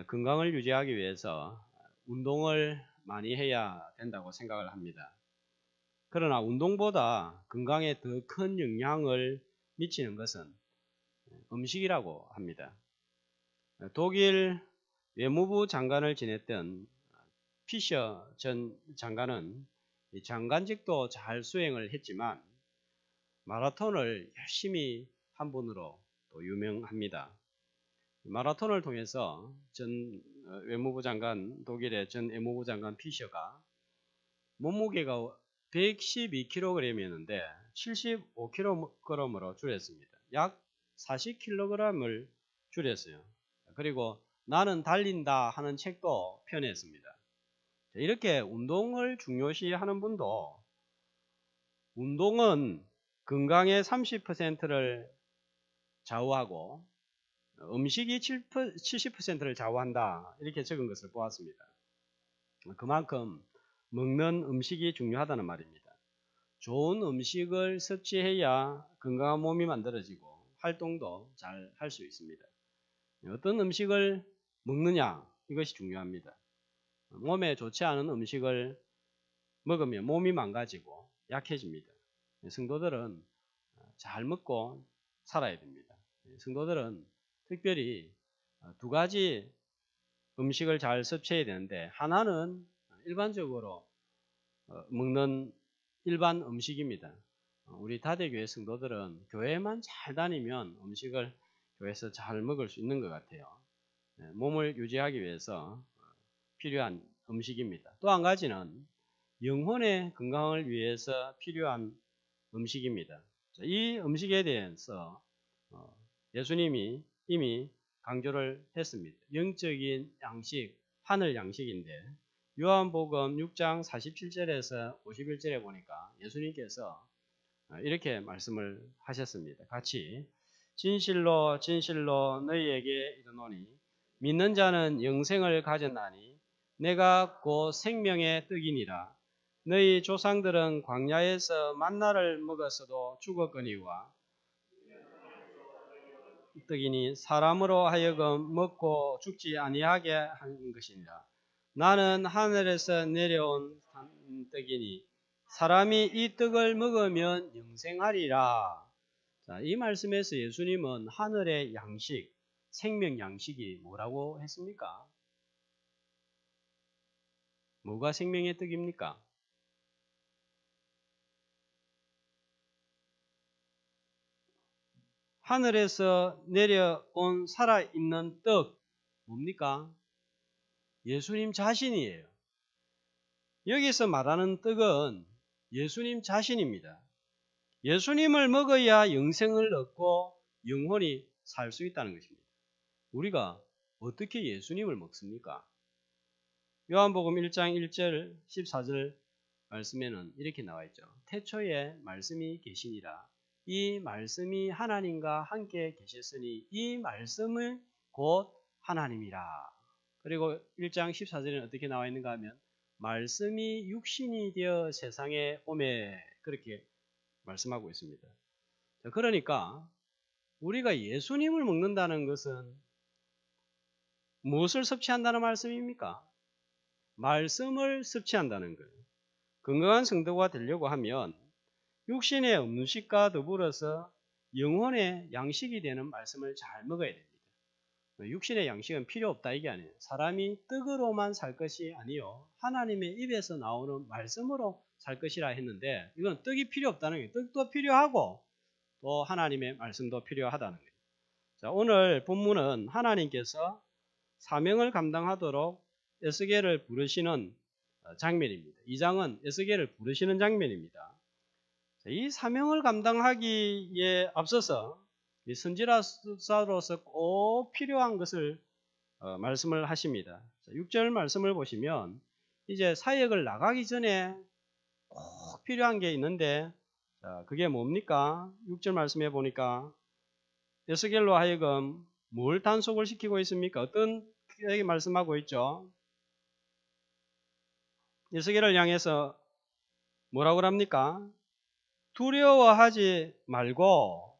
건강을 유지하기 위해서 운동을 많이 해야 된다고 생각을 합니다. 그러나 운동보다 건강에 더 큰 영향을 미치는 것은 음식이라고 합니다. 독일 외무부 장관을 지냈던 피셔 전 장관은 장관직도 잘 수행을 했지만 마라톤을 열심히 한 분으로 또 유명합니다. 마라톤을 통해서 외무부 장관, 독일의 전 외무부 장관 피셔가 몸무게가 112kg이었는데 75kg으로 줄였습니다. 약 40kg을 줄였어요. 그리고 나는 달린다 하는 책도 펴냈습니다. 이렇게 운동을 중요시하는 분도 운동은 건강의 30%를 좌우하고 음식이 70%를 좌우한다 이렇게 적은 것을 보았습니다. 그만큼 먹는 음식이 중요하다는 말입니다. 좋은 음식을 섭취해야 건강한 몸이 만들어지고 활동도 잘 할 수 있습니다. 어떤 음식을 먹느냐 이것이 중요합니다. 몸에 좋지 않은 음식을 먹으면 몸이 망가지고 약해집니다. 성도들은 잘 먹고 살아야 됩니다. 성도들은 특별히 두 가지 음식을 잘 섭취해야 되는데 하나는 일반적으로 먹는 일반 음식입니다. 우리 다대교회 성도들은 교회만 잘 다니면 음식을 교회에서 잘 먹을 수 있는 것 같아요. 몸을 유지하기 위해서 필요한 음식입니다. 또 한 가지는 영혼의 건강을 위해서 필요한 음식입니다. 이 음식에 대해서 예수님이 이미 강조를 했습니다. 영적인 양식, 하늘 양식인데 요한복음 6장 47절에서 51절에 보니까 예수님께서 이렇게 말씀을 하셨습니다. 같이 진실로 진실로 너희에게 이르노니 믿는 자는 영생을 가졌나니 내가 곧 생명의 떡이니라. 너희 조상들은 광야에서 만나를 먹었어도 죽었거니와 떡이니 사람으로 하여금 먹고 죽지 아니하게 한 것이니라. 나는 하늘에서 내려온 떡이니 사람이 이 떡을 먹으면 영생하리라. 자, 이 말씀에서 예수님은 하늘의 양식, 생명 양식이 뭐라고 했습니까? 뭐가 생명의 떡입니까? 하늘에서 내려온 살아있는 떡, 뭡니까? 예수님 자신이에요. 여기서 말하는 떡은 예수님 자신입니다. 예수님을 먹어야 영생을 얻고 영혼이 살 수 있다는 것입니다. 우리가 어떻게 예수님을 먹습니까? 요한복음 1장 1절 14절 말씀에는 이렇게 나와 있죠. 태초에 말씀이 계시니라. 이 말씀이 하나님과 함께 계셨으니 이 말씀은 곧 하나님이라. 그리고 1장 14절에는 어떻게 나와 있는가 하면 말씀이 육신이 되어 세상에 오매 그렇게 말씀하고 있습니다. 그러니까 우리가 예수님을 먹는다는 것은 무엇을 섭취한다는 말씀입니까? 말씀을 섭취한다는 거예요. 건강한 성도가 되려고 하면 육신의 음식과 더불어서 영혼의 양식이 되는 말씀을 잘 먹어야 됩니다. 육신의 양식은 필요 없다 이게 아니에요. 사람이 떡으로만 살 것이 아니요 하나님의 입에서 나오는 말씀으로 살 것이라 했는데 이건 떡이 필요 없다는 거예요. 떡도 필요하고 또 하나님의 말씀도 필요하다는 거예요. 자, 오늘 본문은 하나님께서 사명을 감당하도록 에스겔을 부르시는 장면입니다. 이 장은 에스겔을 부르시는 장면입니다. 이 사명을 감당하기에 앞서서 선지자로서 꼭 필요한 것을 말씀을 하십니다. 6절 말씀을 보시면 이제 사역을 나가기 전에 꼭 필요한 게 있는데 그게 뭡니까? 6절 말씀해 보니까 에스겔로 하여금 뭘 단속을 시키고 있습니까? 어떤 얘기 말씀하고 있죠? 에스겔을 향해서 뭐라고 합니까? 두려워하지 말고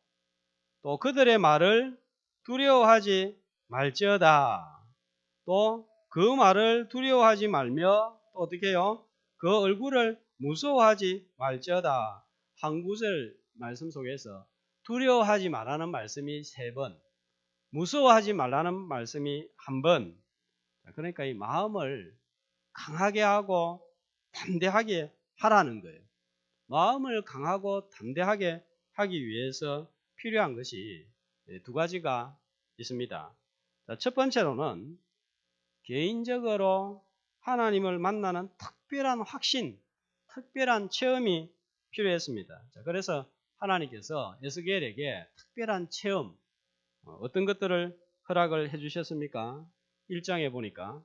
또 그들의 말을 두려워하지 말지어다. 또 그 말을 두려워하지 말며 또 어떻게 해요? 그 얼굴을 무서워하지 말지어다. 한 구절 말씀 속에서 두려워하지 말라는 말씀이 3번, 무서워하지 말라는 말씀이 1번. 그러니까 이 마음을 강하게 하고 담대하게 하라는 거예요. 마음을 강하고 담대하게 하기 위해서 필요한 것이 2가지가 있습니다. 첫 번째로는 개인적으로 하나님을 만나는 특별한 확신, 특별한 체험이 필요했습니다. 그래서 하나님께서 에스겔에게 특별한 체험, 어떤 것들을 허락을 해 주셨습니까? 1장에 보니까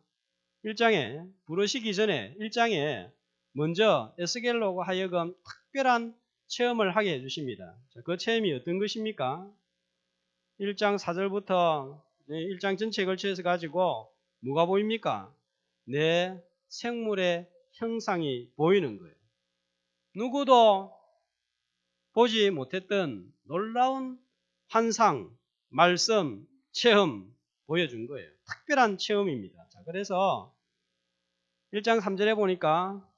1장에 부르시기 전에 1장에 먼저 에스겔로 하여금 특별한 체험을 하게 해주십니다. 그 체험이 어떤 것입니까? 1장 4절부터 1장 전체에 걸쳐서 가지고 뭐가 보입니까? 내 생물의 형상이 보이는 거예요. 누구도 보지 못했던 놀라운 환상, 말씀, 체험 보여준 거예요. 특별한 체험입니다. 자, 그래서 1장 3절에 보니까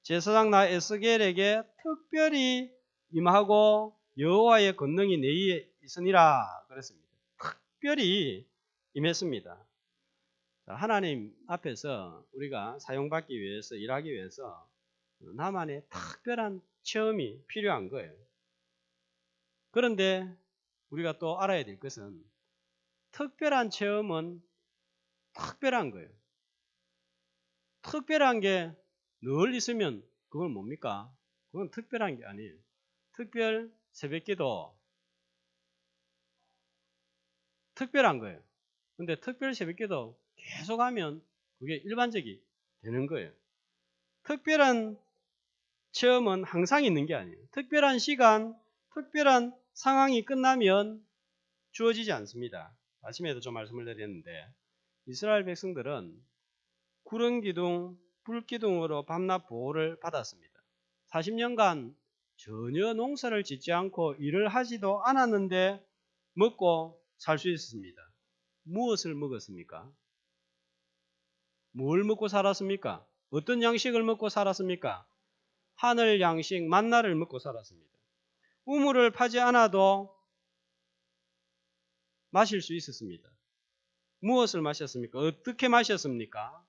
제사장 나 에스겔에게 특별히 임하고 여호와의 권능이 내 위에 있으니라 그랬습니다. 특별히 임했습니다. 자, 하나님 앞에서 우리가 사용받기 위해서 일하기 위해서 나만의 특별한 체험이 필요한 거예요. 그런데 우리가 또 알아야 될 것은 특별한 체험은 특별한 거예요. 특별한 게 늘 있으면 그건 뭡니까? 그건 특별한 게 아니에요. 특별 새벽기도 특별한 거예요. 근데 특별 새벽기도 계속 하면 그게 일반적이 되는 거예요. 특별한 체험은 항상 있는 게 아니에요. 특별한 시간, 특별한 상황이 끝나면 주어지지 않습니다. 아침에도 좀 말씀을 드렸는데 이스라엘 백성들은 구름 기둥, 불 기둥으로 밤낮 보호를 받았습니다. 40년간 전혀 농사를 짓지 않고 일을 하지도 않았는데 먹고 살 수 있었습니다. 무엇을 먹었습니까? 뭘 먹고 살았습니까? 어떤 양식을 먹고 살았습니까? 하늘 양식 만나를 먹고 살았습니다. 우물을 파지 않아도 마실 수 있었습니다. 무엇을 마셨습니까? 어떻게 마셨습니까?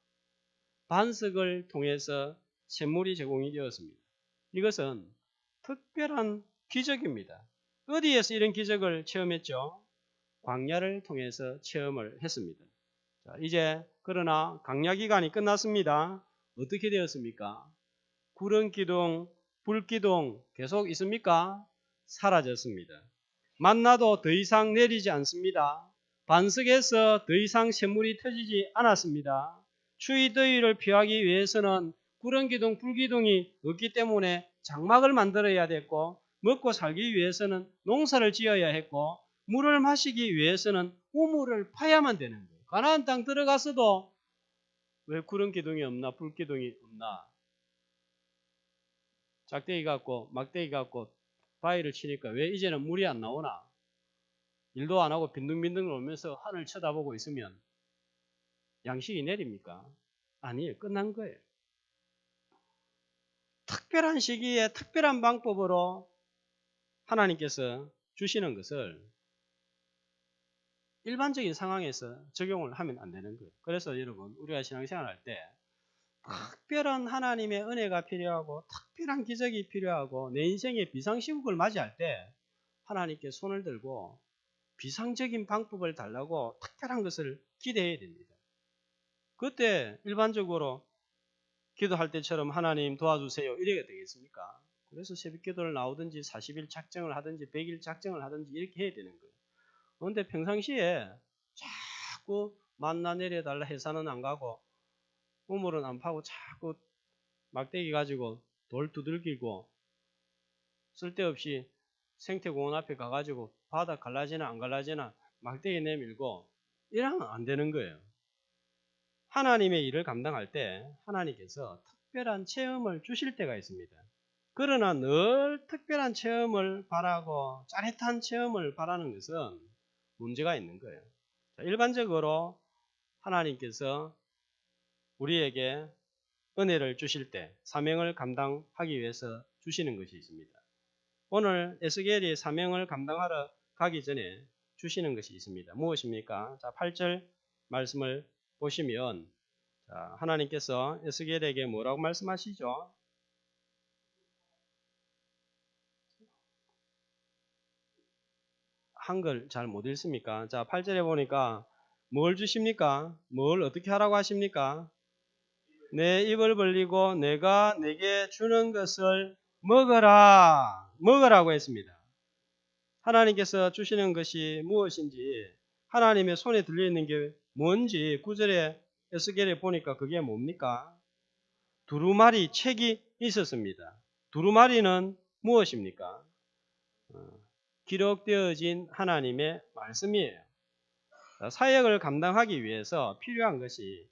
반석을 통해서 샘물이 제공이 되었습니다. 이것은 특별한 기적입니다. 어디에서 이런 기적을 체험했죠? 광야를 통해서 체험을 했습니다. 자, 이제 그러나 광야 기간이 끝났습니다. 어떻게 되었습니까? 구름 기둥, 불 기둥 계속 있습니까? 사라졌습니다. 만나도 더 이상 내리지 않습니다. 반석에서 더 이상 샘물이 터지지 않았습니다. 추위 더위를 피하기 위해서는 구름 기둥, 불 기둥이 없기 때문에 장막을 만들어야 됐고, 먹고 살기 위해서는 농사를 지어야 했고, 물을 마시기 위해서는 우물을 파야만 되는 거예요. 가나안 땅 들어가서도 왜 구름 기둥이 없나, 불 기둥이 없나? 짝대기 갖고 막대기 갖고 바위를 치니까 왜 이제는 물이 안 나오나? 일도 안 하고 빈둥빈둥 놀면서 하늘 쳐다보고 있으면 양식이 내립니까? 아니에요. 끝난 거예요. 특별한 시기에 특별한 방법으로 하나님께서 주시는 것을 일반적인 상황에서 적용을 하면 안 되는 거예요. 그래서 여러분, 우리가 신앙생활 할 때 특별한 하나님의 은혜가 필요하고 특별한 기적이 필요하고 내 인생의 비상시국을 맞이할 때 하나님께 손을 들고 비상적인 방법을 달라고 특별한 것을 기대해야 됩니다. 그때 일반적으로 기도할 때처럼 하나님 도와주세요 이래야 되겠습니까? 그래서 새벽기도를 나오든지 40일 작정을 하든지 100일 작정을 하든지 이렇게 해야 되는 거예요. 그런데 평상시에 자꾸 만나 내려달라 해서는 안 가고 우물은 안 파고 자꾸 막대기 가지고 돌 두들기고 쓸데없이 생태공원 앞에 가가지고 바다 갈라지나 안 갈라지나 막대기 내밀고 이러면 안 되는 거예요. 하나님의 일을 감당할 때 하나님께서 특별한 체험을 주실 때가 있습니다. 그러나 늘 특별한 체험을 바라고 짜릿한 체험을 바라는 것은 문제가 있는 거예요. 일반적으로 하나님께서 우리에게 은혜를 주실 때 사명을 감당하기 위해서 주시는 것이 있습니다. 오늘 에스겔이 사명을 감당하러 가기 전에 주시는 것이 있습니다. 무엇입니까? 자, 8절 말씀을 보시면 자, 하나님께서 에스겔에게 뭐라고 말씀하시죠? 한글 잘 못 읽습니까? 자, 8절에 보니까 뭘 주십니까? 뭘 어떻게 하라고 하십니까? 내 입을 벌리고 내가 내게 주는 것을 먹어라. 먹으라고 했습니다. 하나님께서 주시는 것이 무엇인지 하나님의 손에 들려있는 게 뭔지 9절에 에스겔에 보니까 그게 뭡니까? 두루마리 책이 있었습니다. 두루마리는 무엇입니까? 기록되어진 하나님의 말씀이에요. 사역을 감당하기 위해서 필요한 것이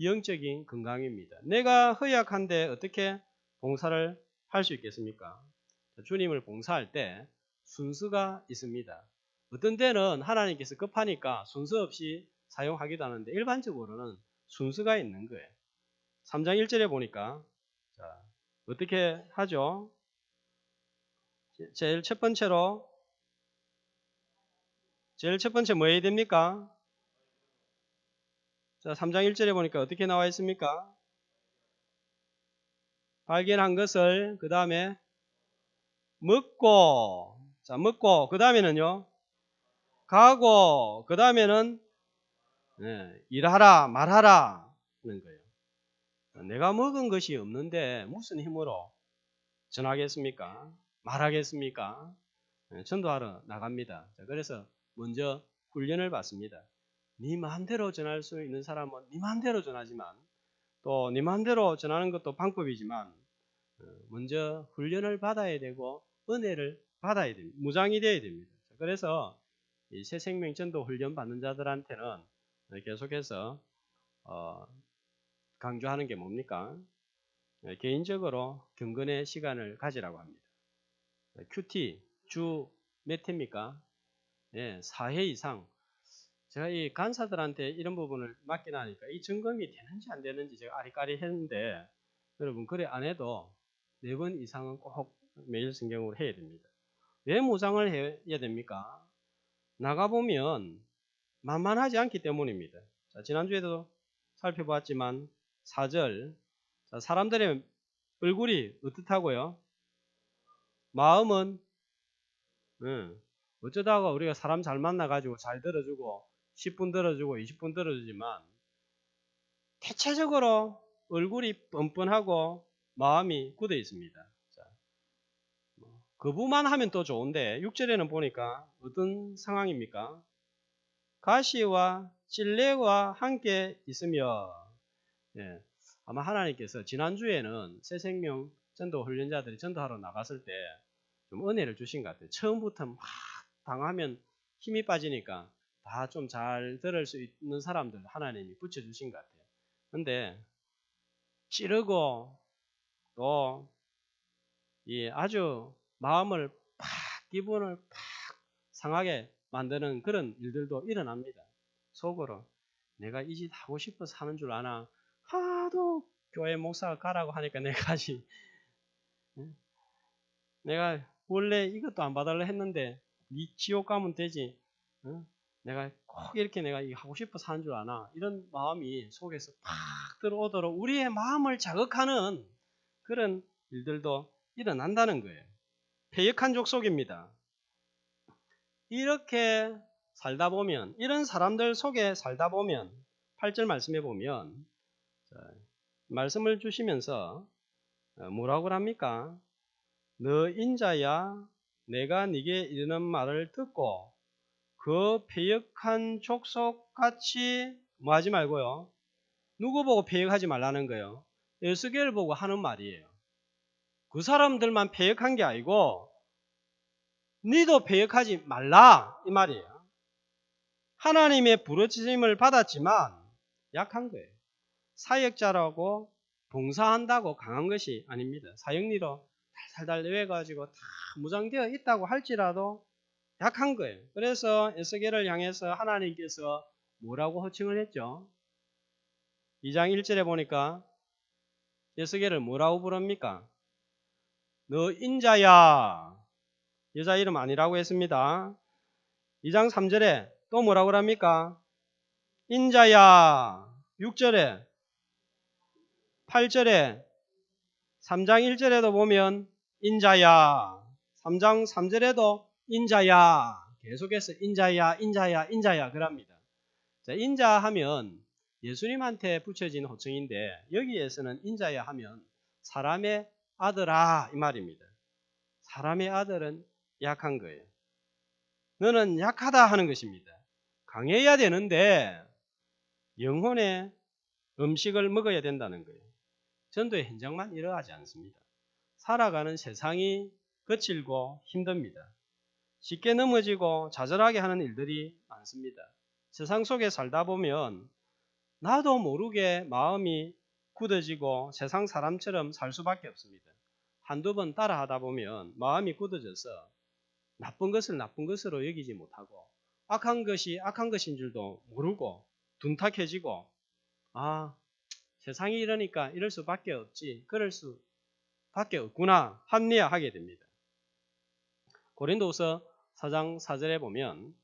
영적인 건강입니다. 내가 허약한데 어떻게 봉사를 할 수 있겠습니까? 주님을 봉사할 때 순서가 있습니다. 어떤 때는 하나님께서 급하니까 순서 없이 사용하기도 하는데 일반적으로는 순서가 있는 거예요. 3장 1절에 보니까 자, 어떻게 하죠? 제일 첫 번째 뭐 해야 됩니까? 자, 3장 1절에 보니까 어떻게 나와 있습니까? 발견한 것을 그 다음에 먹고, 자, 먹고 그 다음에는요 가고 그 다음에는 일하라 말하라 하는 거예요. 내가 먹은 것이 없는데 무슨 힘으로 전하겠습니까? 말하겠습니까? 전도하러 나갑니다. 자, 그래서 먼저 훈련을 받습니다. 네 마음대로 전할 수 있는 사람은 네 마음대로 전하지만 또 네 마음대로 전하는 것도 방법이지만 먼저 훈련을 받아야 되고 은혜를 받아야 됩니다. 무장이 되어야 됩니다. 그래서 이 새생명 전도 훈련 받는 자들한테는 계속해서 강조하는 게 뭡니까? 개인적으로 경건의 시간을 가지라고 합니다. 큐티 주 몇 회입니까? 4회 이상. 제가 이 간사들한테 이런 부분을 맡기나 하니까 이 점검이 되는지 안 되는지 제가 아리까리 했는데 여러분 그래 안 해도 4번 이상은 꼭 매일 성경으로 해야 됩니다. 왜 무장을 해야 됩니까? 나가보면 만만하지 않기 때문입니다. 자, 지난주에도 살펴보았지만 4절 자, 사람들의 얼굴이 어떻다고요? 마음은 어쩌다가 우리가 사람 잘 만나가지고 잘 들어주고 10분 들어주고 20분 들어주지만 대체적으로 얼굴이 뻔뻔하고 마음이 굳어 있습니다. 자, 거부만 하면 또 좋은데 6절에는 보니까 어떤 상황입니까? 가시와 찔레와 함께 있으며 아마 하나님께서 지난주에는 새생명 전도 훈련자들이 전도하러 나갔을 때 좀 은혜를 주신 것 같아요. 처음부터 막 당하면 힘이 빠지니까 다 좀 잘 들을 수 있는 사람들 하나님이 붙여주신 것 같아요. 근데 찌르고 또 아주 마음을 팍 기분을 팍 상하게 만드는 그런 일들도 일어납니다. 속으로 내가 이 짓 하고 싶어서 하는 줄 아나 하도 교회 목사가 가라고 하니까 내가 가지. 내가 원래 이것도 안 봐달라 했는데 이 지옥 가면 되지. 내가 꼭 이렇게 내가 이거 하고 싶어서 하는 줄 아나. 이런 마음이 속에서 팍 들어오도록 우리의 마음을 자극하는 그런 일들도 일어난다는 거예요. 패역한 족속입니다. 이렇게 살다 보면 이런 사람들 속에 살다 보면 8절 말씀해 보면 말씀을 주시면서 뭐라고 합니까? 너 인자야 내가 네게 이르는 말을 듣고 그 패역한 족속같이 뭐 하지 말고요. 누구 보고 패역하지 말라는 거예요? 에스겔을 보고 하는 말이에요. 그 사람들만 패역한 게 아니고 니도 패역하지 말라 이 말이에요. 하나님의 부르짖음을 받았지만 약한 거예요. 사역자라고 봉사한다고 강한 것이 아닙니다. 사역리로 달달달 내외가지고 다 무장되어 있다고 할지라도 약한 거예요. 그래서 에스겔을 향해서 하나님께서 뭐라고 호칭을 했죠? 2장 1절에 보니까 에스겔을 뭐라고 부릅니까? 너 인자야. 여자 이름 아니라고 했습니다. 2장 3절에 또 뭐라고 합니까? 인자야. 6절에 8절에 3장 1절에도 보면 인자야. 3장 3절에도 인자야. 계속해서 인자야, 인자야, 인자야 그럽니다. 자, 인자하면 예수님한테 붙여진 호칭인데 여기에서는 인자야 하면 사람의 아들아 이 말입니다. 사람의 아들은 약한 거예요. 너는 약하다 하는 것입니다. 강해야 되는데 영혼의 음식을 먹어야 된다는 거예요. 전도의 현장만 이러하지 않습니다. 살아가는 세상이 거칠고 힘듭니다. 쉽게 넘어지고 좌절하게 하는 일들이 많습니다. 세상 속에 살다 보면 나도 모르게 마음이 굳어지고 세상 사람처럼 살 수밖에 없습니다. 한두 번 따라 하다 보면 마음이 굳어져서 나쁜 것을 나쁜 것으로 여기지 못하고 악한 것이 악한 것인 줄도 모르고 둔탁해지고 세상이 이러니까 이럴 수밖에 없지 그럴 수밖에 없구나 합리화하게 됩니다. 고린도후서 4장 4절에 보면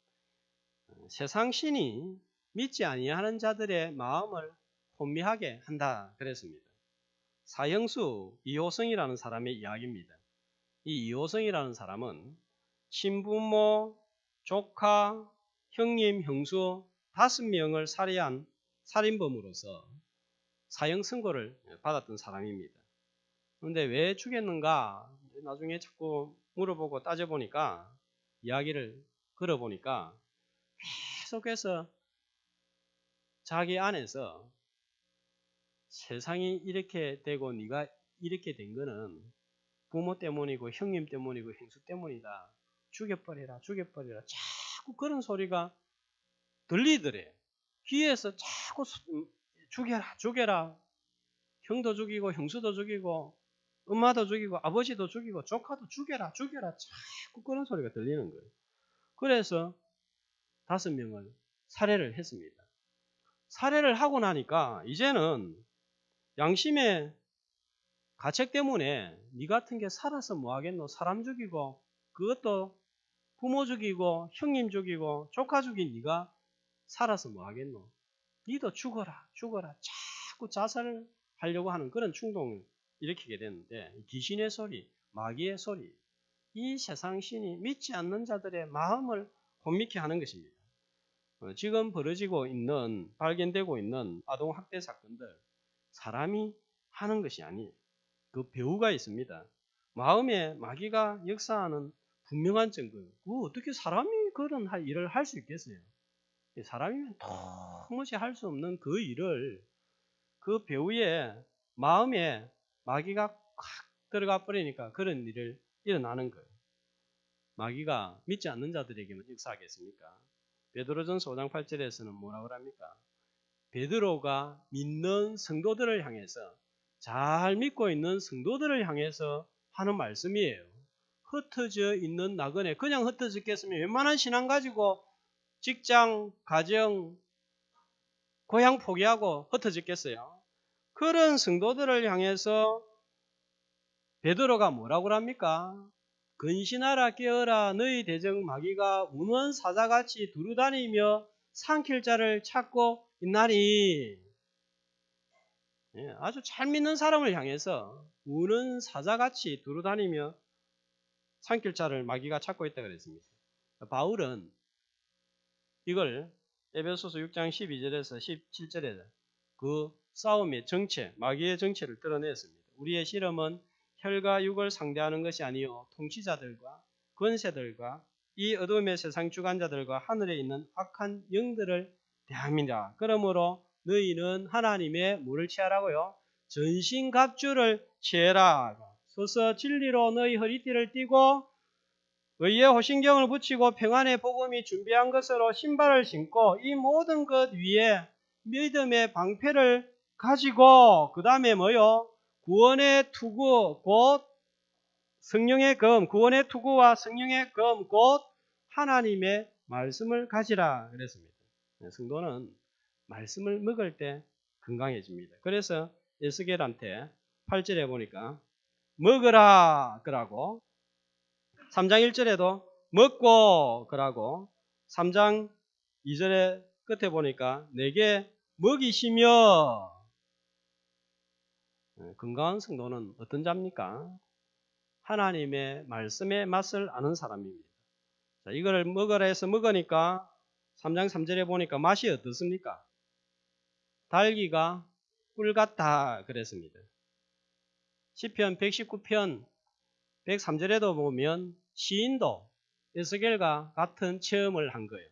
세상 신이 믿지 아니하는 자들의 마음을 혼미하게 한다 그랬습니다. 사형수 이호성이라는 사람의 이야기입니다. 이 이호성이라는 사람은 친부모, 조카, 형님, 형수 5명을 살해한 살인범으로서 사형 선고를 받았던 사람입니다. 그런데 왜 죽였는가 나중에 자꾸 물어보고 따져보니까 이야기를 걸어보니까 계속해서 자기 안에서 세상이 이렇게 되고 네가 이렇게 된 거는 부모 때문이고 형님 때문이고 형수 때문이다. 죽여버리라 죽여버리라 자꾸 그런 소리가 들리더래. 귀에서 자꾸 죽여라 죽여라 형도 죽이고 형수도 죽이고 엄마도 죽이고 아버지도 죽이고 조카도 죽여라 죽여라 자꾸 그런 소리가 들리는 거예요. 그래서 5명을 살해를 했습니다. 살해를 하고 나니까 이제는 양심의 가책 때문에 니 같은 게 살아서 뭐 하겠노? 사람 죽이고 그것도 부모 죽이고 형님 죽이고 조카 죽인 니가 살아서 뭐 하겠노? 니도 죽어라 죽어라 자꾸 자살을 하려고 하는 그런 충동을 일으키게 되는데 귀신의 소리, 마귀의 소리 이 세상 신이 믿지 않는 자들의 마음을 혼미케 하는 것입니다. 지금 벌어지고 있는 발견되고 있는 아동학대 사건들 사람이 하는 것이 아니에요. 그 배후가 있습니다. 마음에 마귀가 역사하는 분명한 증거. 어떻게 사람이 그런 일을 할 수 있겠어요? 사람이면 도무지 할 수 없는 그 일을 그 배후에 마음에 마귀가 콱 들어가 버리니까 그런 일을 일어나는 거예요. 마귀가 믿지 않는 자들에게만 역사하겠습니까? 베드로전서 5장 8절에서는 뭐라고 합니까? 베드로가 믿는 성도들을 향해서 잘 믿고 있는 성도들을 향해서 하는 말씀이에요. 흩어져 있는 나그네 그냥 흩어졌겠으면 웬만한 신앙 가지고 직장, 가정, 고향 포기하고 흩어졌겠어요? 그런 성도들을 향해서 베드로가 뭐라고 합니까? 근신하라 깨어라 너희 대적 마귀가 우는 사자같이 두루다니며 삼킬 자를 찾고 있나니. 아주 잘 믿는 사람을 향해서 우는 사자같이 두루다니며 삼킬 자를 마귀가 찾고 있다 그랬습니다. 바울은 이걸 에베소서 6장 12절에서 17절에 그 싸움의 정체, 마귀의 정체를 드러냈습니다. 우리의 실험은 혈과 육을 상대하는 것이 아니요 통치자들과 권세들과 이 어둠의 세상 주관자들과 하늘에 있는 악한 영들을 대함이다. 그러므로 너희는 하나님의 뭐를 취하라고요? 전신갑주를 취해라. 서서 진리로 너희 허리띠를 띠고 의의 호신경을 붙이고 평안의 복음이 준비한 것으로 신발을 신고 이 모든 것 위에 믿음의 방패를 가지고 그 다음에 뭐요? 구원의 투구 곧 성령의 검, 구원의 투구와 성령의 검 곧 하나님의 말씀을 가지라 그랬습니다. 성도는 말씀을 먹을 때 건강해집니다. 그래서 에스겔한테 8절에 보니까 먹으라 그러고 3장 1절에도 먹고 그러고 3장 2절에 끝에 보니까 내게 먹이시며. 건강한 성도는 어떤 자입니까? 하나님의 말씀의 맛을 아는 사람입니다. 자, 이거를 먹으라 해서 먹으니까 3장 3절에 보니까 맛이 어떻습니까? 달기가 꿀 같다 그랬습니다. 시편 119편 103절에도 보면 시인도 에스겔과 같은 체험을 한 거예요.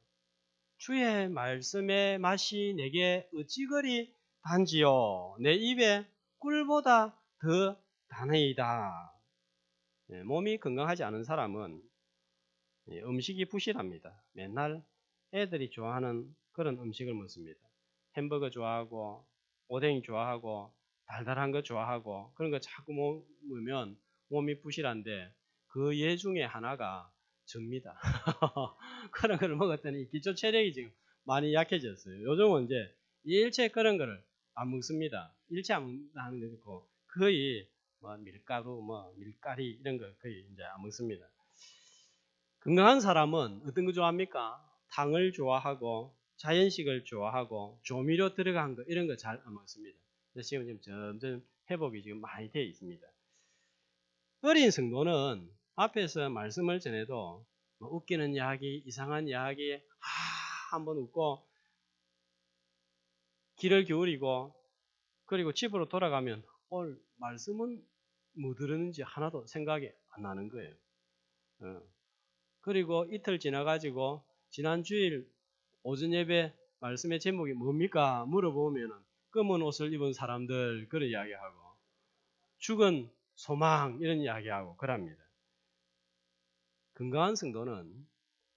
주의 말씀의 맛이 내게 어찌 그리 단지요. 내 입에 꿀보다 더 다네이다. 몸이 건강하지 않은 사람은 음식이 부실합니다. 맨날 애들이 좋아하는 그런 음식을 먹습니다. 햄버거 좋아하고 오뎅 좋아하고 달달한 거 좋아하고 그런 거 자꾸 먹으면 몸이 부실한데 그 예 중에 하나가 접니다. 그런 걸 먹었더니 기초 체력이 지금 많이 약해졌어요. 요즘은 이제 일체 그런 거를 안 먹습니다. 일체 안 먹는 게 있고 거의 뭐 밀가루, 뭐 밀가리 이런 거 거의 이제 안 먹습니다. 건강한 사람은 어떤 거 좋아합니까? 탕을 좋아하고 자연식을 좋아하고 조미료 들어간 거 이런 거 잘 안 먹습니다. 지금 점점 회복이 지금 많이 되어 있습니다. 어린 성도는 앞에서 말씀을 전해도 뭐 웃기는 이야기, 이상한 이야기 한번 웃고 귀를 기울이고 그리고 집으로 돌아가면 오늘 말씀은 뭐 들었는지 하나도 생각이 안 나는 거예요. 그리고 이틀 지나가지고 지난 주일 오전 예배 말씀의 제목이 뭡니까? 물어보면은 검은 옷을 입은 사람들 그런 이야기하고 죽은 소망 이런 이야기하고 그럽니다. 건강한 성도는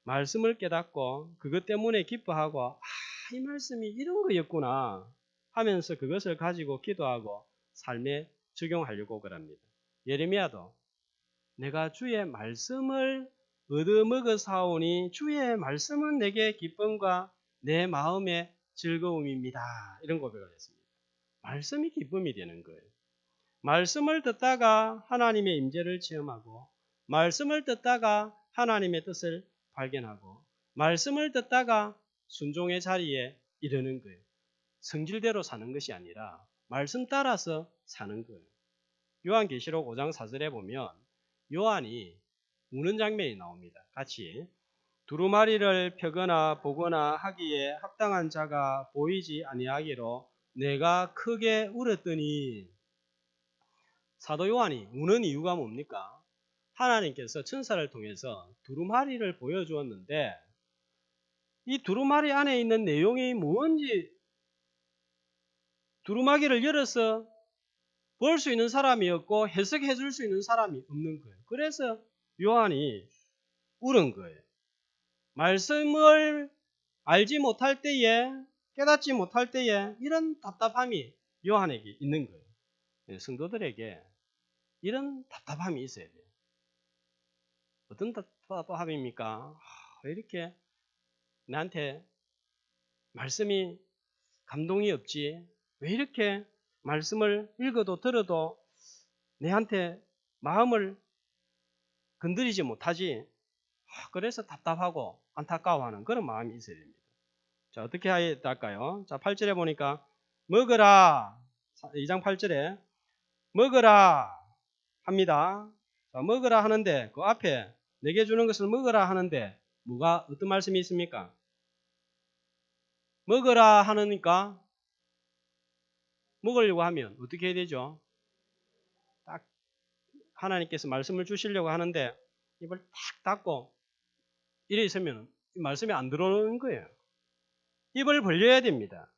말씀을 깨닫고 그것 때문에 기뻐하고 이 말씀이 이런 거였구나 하면서 그것을 가지고 기도하고 삶에 적용하려고 그럽니다. 예레미야도 내가 주의 말씀을 얻어먹어 사오니 주의 말씀은 내게 기쁨과 내 마음의 즐거움입니다. 이런 고백을 했습니다. 말씀이 기쁨이 되는 거예요. 말씀을 듣다가 하나님의 임재를 체험하고 말씀을 듣다가 하나님의 뜻을 발견하고 말씀을 듣다가 순종의 자리에 이르는 거예요. 성질대로 사는 것이 아니라 말씀 따라서 사는 거예요. 요한계시록 5장 4절에 보면 요한이 우는 장면이 나옵니다. 같이 두루마리를 펴거나 보거나 하기에 합당한 자가 보이지 아니하기로 내가 크게 울었더니. 사도 요한이 우는 이유가 뭡니까? 하나님께서 천사를 통해서 두루마리를 보여주었는데 이 두루마리 안에 있는 내용이 뭔지 두루마기를 열어서 볼 수 있는 사람이 없고 해석해 줄 수 있는 사람이 없는 거예요. 그래서 요한이 울은 거예요. 말씀을 알지 못할 때에 깨닫지 못할 때에 이런 답답함이 요한에게 있는 거예요. 성도들에게 이런 답답함이 있어야 돼요. 어떤 답답함입니까? 왜 이렇게 나한테 말씀이 감동이 없지? 왜 이렇게 말씀을 읽어도 들어도 내한테 마음을 건드리지 못하지? 그래서 답답하고 안타까워하는 그런 마음이 있어야 됩니다. 자, 어떻게 할까요? 자, 8절에 보니까 먹으라. 2장 8절에 먹으라 합니다. 자, 먹으라 하는데 그 앞에 내게 주는 것을 먹으라 하는데 뭐가 어떤 말씀이 있습니까? 먹으라 하니까 먹으려고 하면 어떻게 해야 되죠? 딱 하나님께서 말씀을 주시려고 하는데 입을 탁 닫고 이래 있으면 말씀이 안 들어오는 거예요. 입을 벌려야 됩니다.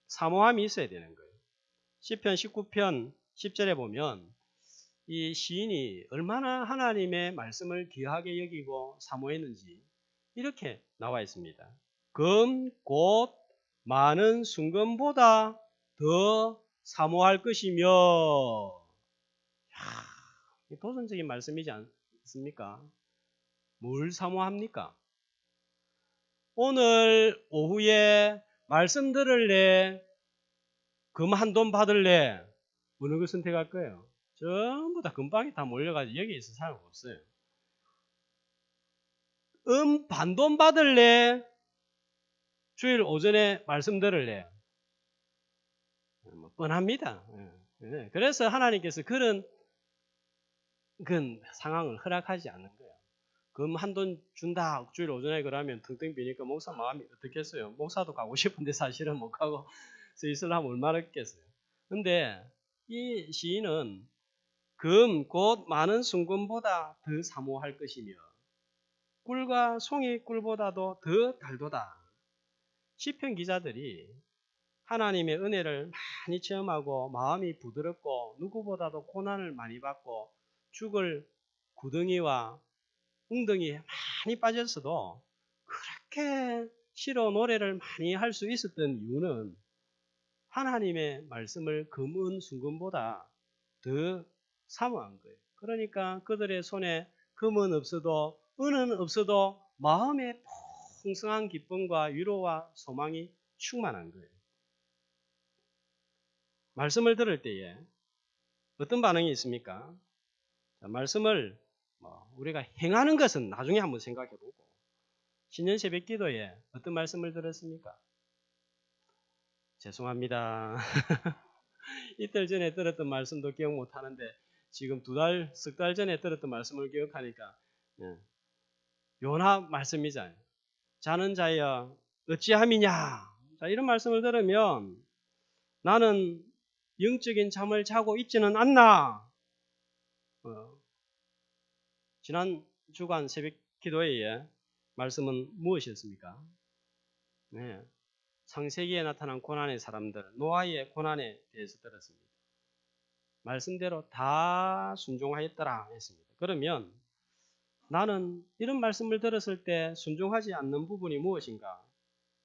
사모함이 있어야 되는 거예요. 시편 19편 10절에 보면 이 시인이 얼마나 하나님의 말씀을 귀하게 여기고 사모했는지 이렇게 나와 있습니다. 금, 곧, 많은 순금보다 더 사모할 것이며. 도전적인 말씀이지 않습니까? 뭘 사모합니까? 오늘 오후에 말씀 들을래? 금 한 돈 받을래? 어느 걸 선택할 거예요? 전부 다 금방에 다 몰려가지고 여기 있을 사람 없어요. 반돈 받을래? 주일 오전에 말씀 들을래? 뭐 뻔합니다. 그래서 하나님께서 그런 상황을 허락하지 않는 거예요. 금 한 돈 준다 주일 오전에 그러면 텅텅 비니까 목사 마음이 어떻겠어요? 목사도 가고 싶은데 사실은 못 가고 있으려면 얼마나 있겠어요. 근데 이 시인은 금 곧 많은 순금보다 더 사모할 것이며 꿀과 송이 꿀보다도 더 달도다. 시편 기자들이 하나님의 은혜를 많이 체험하고 마음이 부드럽고 누구보다도 고난을 많이 받고 죽을 구덩이와 웅덩이에 많이 빠졌어도 그렇게 시로 노래를 많이 할 수 있었던 이유는 하나님의 말씀을 금은 순금보다 더 사모한 거예요. 그러니까 그들의 손에 금은 없어도 은은 없어도 마음에 풍성한 기쁨과 위로와 소망이 충만한 거예요. 말씀을 들을 때에 어떤 반응이 있습니까? 자, 말씀을 우리가 행하는 것은 나중에 한번 생각해보고 신년 새벽 기도에 어떤 말씀을 들었습니까? 죄송합니다. 이틀 전에 들었던 말씀도 기억 못하는데 지금 석 달 전에 들었던 말씀을 기억하니까 요나 말씀이잖아요. 자는 자여 어찌함이냐. 자, 이런 말씀을 들으면 나는 영적인 잠을 자고 있지는 않나. 지난 주간 새벽 기도회의 말씀은 무엇이었습니까? 네, 창세기에 나타난 고난의 사람들, 노아의 고난에 대해서 들었습니다. 말씀대로 다 순종하였더라 했습니다. 그러면 나는 이런 말씀을 들었을 때 순종하지 않는 부분이 무엇인가?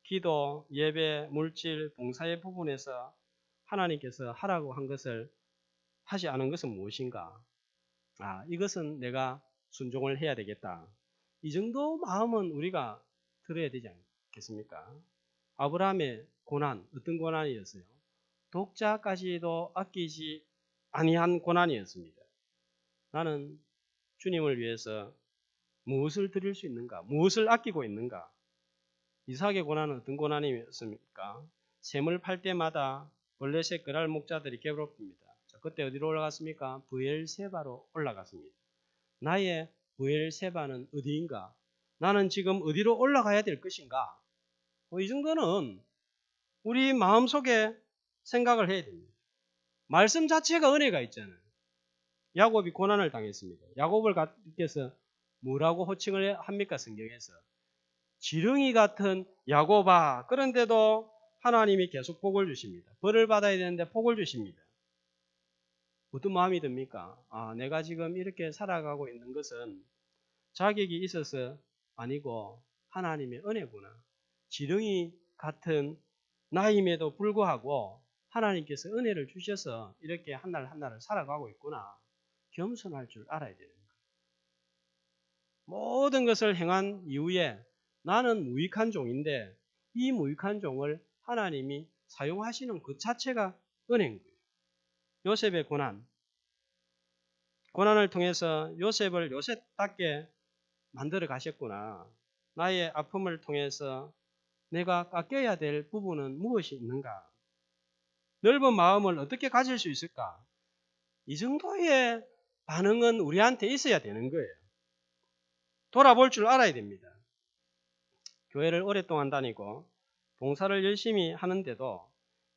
기도, 예배, 물질, 봉사의 부분에서 하나님께서 하라고 한 것을 하지 않은 것은 무엇인가? 이것은 내가 순종을 해야 되겠다. 이 정도 마음은 우리가 들어야 되지 않겠습니까? 아브라함의 고난, 어떤 고난이었어요? 독자까지도 아끼지 아니한 고난이었습니다. 나는 주님을 위해서 무엇을 드릴 수 있는가? 무엇을 아끼고 있는가? 이삭의 고난은 어떤 고난이었습니까? 샘을 팔 때마다 블레셋 그랄 목자들이 괴롭힙니다. 그때 어디로 올라갔습니까? 브엘세바로 올라갔습니다. 나의 브엘세바는 어디인가? 나는 지금 어디로 올라가야 될 것인가? 이 정도는 우리 마음속에 생각을 해야 됩니다. 말씀 자체가 은혜가 있잖아요. 야곱이 고난을 당했습니다. 야곱을 께서 뭐라고 호칭을 합니까? 성경에서 지렁이 같은 야곱아. 그런데도 하나님이 계속 복을 주십니다. 벌을 받아야 되는데 복을 주십니다. 어떤 마음이 듭니까? 내가 지금 이렇게 살아가고 있는 것은 자격이 있어서 아니고 하나님의 은혜구나. 지렁이 같은 나임에도 불구하고 하나님께서 은혜를 주셔서 이렇게 한 날 한 날을 살아가고 있구나. 겸손할 줄 알아야 되는 거예요. 모든 것을 행한 이후에 나는 무익한 종인데 이 무익한 종을 하나님이 사용하시는 그 자체가 은혜인 거예요. 요셉의 고난을 통해서 요셉을 요셉답게 만들어 가셨구나. 나의 아픔을 통해서 내가 깎여야 될 부분은 무엇이 있는가? 넓은 마음을 어떻게 가질 수 있을까? 이 정도의 반응은 우리한테 있어야 되는 거예요. 돌아볼 줄 알아야 됩니다. 교회를 오랫동안 다니고 봉사를 열심히 하는데도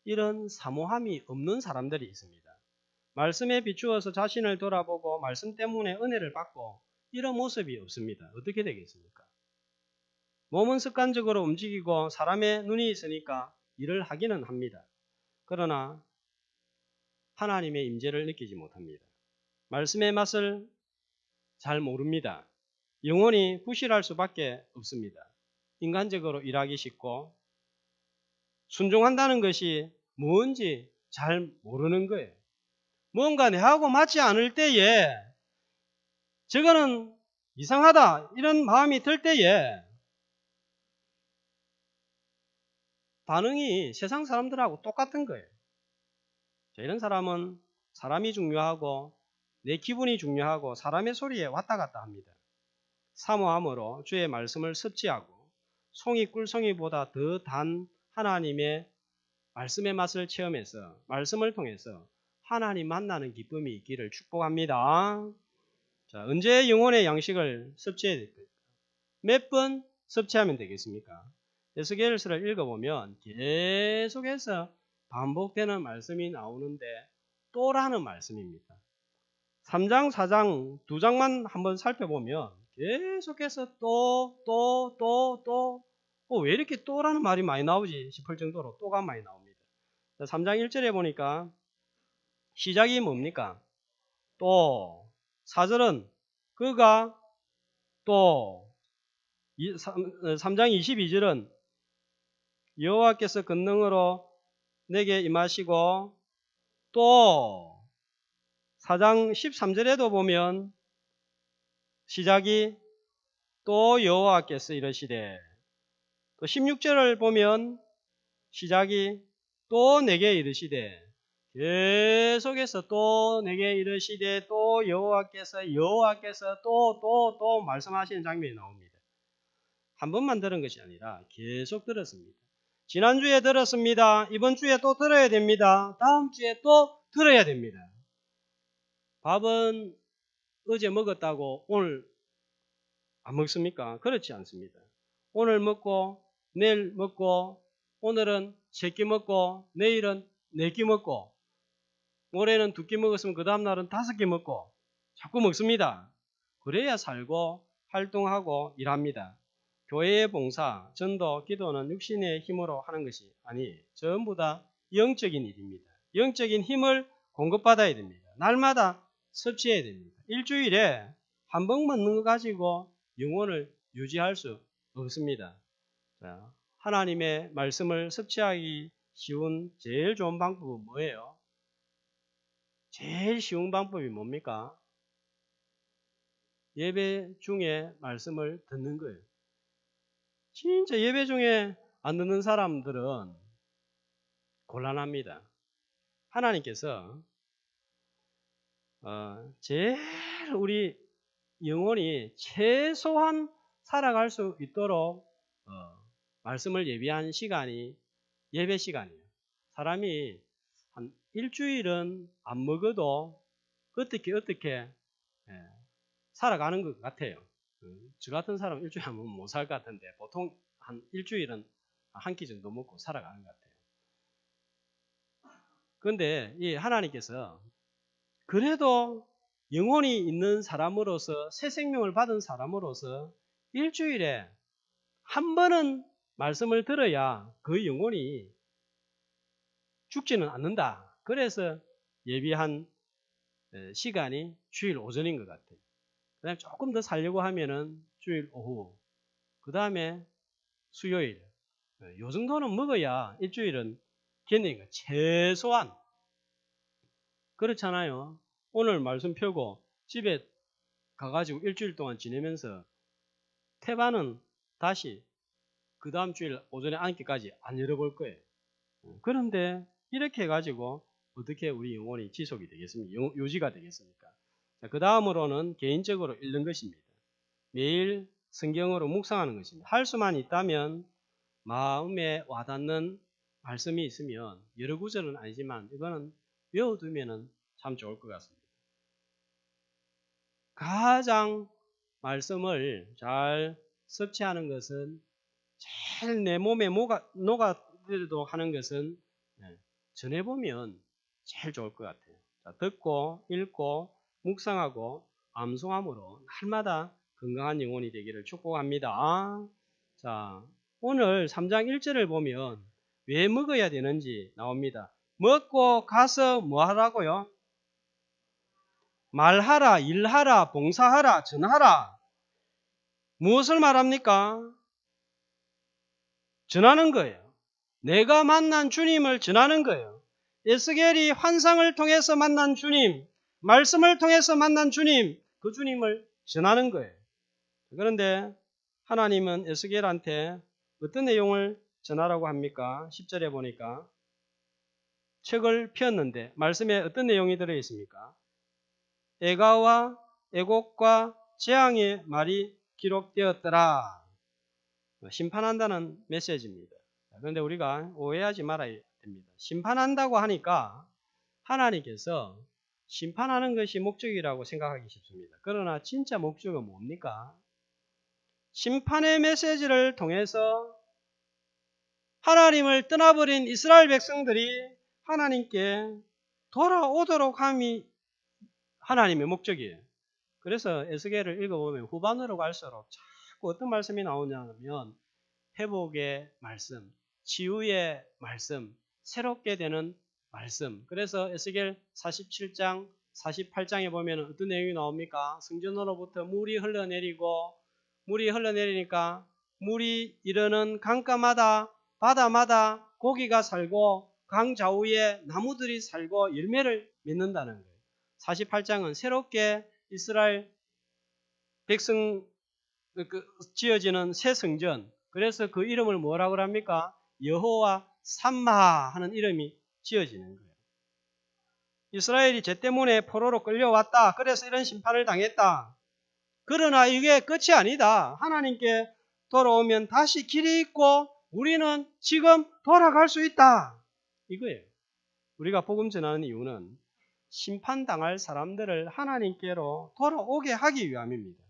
이런 사모함이 없는 사람들이 있습니다. 말씀에 비추어서 자신을 돌아보고 말씀 때문에 은혜를 받고 이런 모습이 없습니다. 어떻게 되겠습니까? 몸은 습관적으로 움직이고 사람의 눈이 있으니까 일을 하기는 합니다. 그러나 하나님의 임재를 느끼지 못합니다. 말씀의 맛을 잘 모릅니다. 영혼이 부실할 수밖에 없습니다. 인간적으로 일하기 쉽고 순종한다는 것이 뭔지 잘 모르는 거예요. 뭔가 내하고 맞지 않을 때에 저거는 이상하다 이런 마음이 들 때에 반응이 세상 사람들하고 똑같은 거예요. 이런 사람은 사람이 중요하고 내 기분이 중요하고 사람의 소리에 왔다 갔다 합니다. 사모함으로 주의 말씀을 섭취하고 송이 꿀송이보다 더 단 하나님의 말씀의 맛을 체험해서 말씀을 통해서 하나님 만나는 기쁨이 있기를 축복합니다. 자, 언제 영혼의 양식을 섭취해야 될까요? 몇 번 섭취하면 되겠습니까? 에스겔서를 읽어보면 계속해서 반복되는 말씀이 나오는데 또라는 말씀입니다. 3장, 4장, 2장만 한번 살펴보면 계속해서 또 왜 이렇게 또라는 말이 많이 나오지 싶을 정도로 또가 많이 나옵니다. 3장 1절에 보니까 시작이 뭡니까? 또 4절은 그가 또 3장 22절은 여호와께서 권능으로 내게 임하시고 또 4장 13절에도 보면 시작이 또 여호와께서 이르시되 또 16절을 보면 시작이 또 내게 이르시되 계속해서 또 내게 이르시되 또 여호와께서 또 말씀하시는 장면이 나옵니다. 한 번만 들은 것이 아니라 계속 들었습니다. 지난주에 들었습니다. 이번 주에 또 들어야 됩니다. 다음 주에 또 들어야 됩니다. 밥은 어제 먹었다고 오늘 안 먹습니까? 그렇지 않습니다. 오늘 먹고 내일 먹고 오늘은 3끼 먹고 내일은 4끼 먹고 올해는 2끼 먹었으면 그 다음날은 5끼 먹고 자꾸 먹습니다. 그래야 살고 활동하고 일합니다. 교회의 봉사, 전도, 기도는 육신의 힘으로 하는 것이 아니 전부 다 영적인 일입니다. 영적인 힘을 공급받아야 됩니다. 날마다 섭취해야 됩니다. 일주일에 한 번 먹는 거 가지고 영혼을 유지할 수 없습니다. 자, 하나님의 말씀을 섭취하기 쉬운 제일 좋은 방법은 뭐예요? 제일 쉬운 방법이 뭡니까? 예배 중에 말씀을 듣는 거예요. 진짜 예배 중에 안 듣는 사람들은 곤란합니다. 하나님께서 제일 우리 영혼이 최소한 살아갈 수 있도록 말씀을 예비한 시간이 예배 시간이에요. 사람이 한 일주일은 안 먹어도 어떻게 살아가는 것 같아요. 저 같은 사람은 일주일 하면 못 살 것 같은데 보통 한 일주일은 한 끼 정도 먹고 살아가는 것 같아요. 그런데 이 하나님께서 그래도 영혼이 있는 사람으로서 새 생명을 받은 사람으로서 일주일에 한 번은 말씀을 들어야 그 영혼이 죽지는 않는다. 그래서 예비한 시간이 주일 오전인 것 같아요. 그 다음에 조금 더 살려고 하면은 주일 오후, 그 다음에 수요일. 요 정도는 먹어야 일주일은 견디는 거예요. 최소한. 그렇잖아요. 오늘 말씀 펴고 집에 가가지고 일주일 동안 지내면서 태반은 다시 그 다음 주일 오전에 앉기까지 안 열어볼 거예요. 그런데 이렇게 해가지고 어떻게 우리 영혼이 지속이 되겠습니까? 유지가 되겠습니까? 그 다음으로는 개인적으로 읽는 것입니다. 매일 성경으로 묵상하는 것입니다. 할 수만 있다면 마음에 와닿는 말씀이 있으면 여러 구절은 아니지만 이거는 외워두면 참 좋을 것 같습니다. 가장 말씀을 잘 섭취하는 것은 제일 내 몸에 녹아들도록 하는 것은 전해보면 제일 좋을 것 같아요. 자, 듣고 읽고 묵상하고 암송함으로 날마다 건강한 영혼이 되기를 축복합니다. 자, 오늘 3장 1절을 보면 왜 먹어야 되는지 나옵니다. 먹고 가서 뭐 하라고요? 말하라, 일하라, 봉사하라, 전하라. 무엇을 말합니까? 전하는 거예요. 내가 만난 주님을 전하는 거예요. 에스겔이 환상을 통해서 만난 주님, 말씀을 통해서 만난 주님, 그 주님을 전하는 거예요. 그런데 하나님은 에스겔한테 어떤 내용을 전하라고 합니까? 10절에 보니까 책을 폈는데 말씀에 어떤 내용이 들어있습니까? 애가와 애곡과 재앙의 말이 기록되었더라. 심판한다는 메시지입니다. 그런데 우리가 오해하지 말아야 됩니다. 심판한다고 하니까 하나님께서 심판하는 것이 목적이라고 생각하기 쉽습니다. 그러나 진짜 목적은 뭡니까? 심판의 메시지를 통해서 하나님을 떠나버린 이스라엘 백성들이 하나님께 돌아오도록 함이 하나님의 목적이에요. 그래서 에스겔을 읽어보면 후반으로 갈수록 자꾸 어떤 말씀이 나오냐면 회복의 말씀, 치유의 말씀, 새롭게 되는 말씀. 그래서 에스겔 47장, 48장에 보면 어떤 내용이 나옵니까? 성전으로부터 물이 흘러내리니까 물이 이르는 강가마다 바다마다 고기가 살고 강 좌우에 나무들이 살고 열매를 맺는다는 거예요. 48장은 새롭게 이스라엘 백성 지어지는 새 성전, 그래서 그 이름을 뭐라고 합니까? 여호와 삼마 하는 이름이 지어지는 거예요. 이스라엘이 죄 때문에 포로로 끌려왔다. 그래서 이런 심판을 당했다. 그러나 이게 끝이 아니다. 하나님께 돌아오면 다시 길이 있고 우리는 지금 돌아갈 수 있다. 이거예요. 우리가 복음 전하는 이유는 심판당할 사람들을 하나님께로 돌아오게 하기 위함입니다.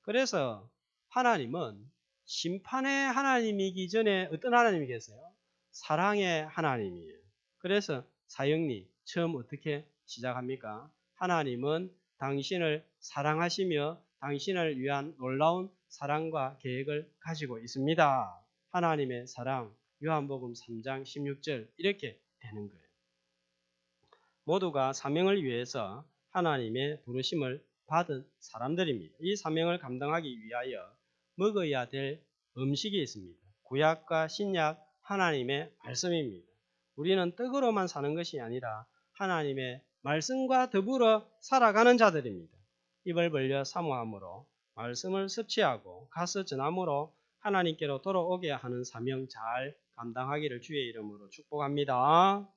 그래서 하나님은 심판의 하나님이기 전에 어떤 하나님이 계세요? 사랑의 하나님이에요. 그래서 사형리 처음 어떻게 시작합니까? 하나님은 당신을 사랑하시며 당신을 위한 놀라운 사랑과 계획을 가지고 있습니다. 하나님의 사랑, 요한복음 3장 16절 이렇게 되는 거예요. 모두가 사명을 위해서 하나님의 부르심을 받은 사람들입니다. 이 사명을 감당하기 위하여 먹어야 될 음식이 있습니다. 구약과 신약 하나님의 말씀입니다. 우리는 떡으로만 사는 것이 아니라 하나님의 말씀과 더불어 살아가는 자들입니다. 입을 벌려 사모함으로 말씀을 섭취하고 가서 전함으로 하나님께로 돌아오게 하는 사명 잘 감당하기를 주의 이름으로 축복합니다.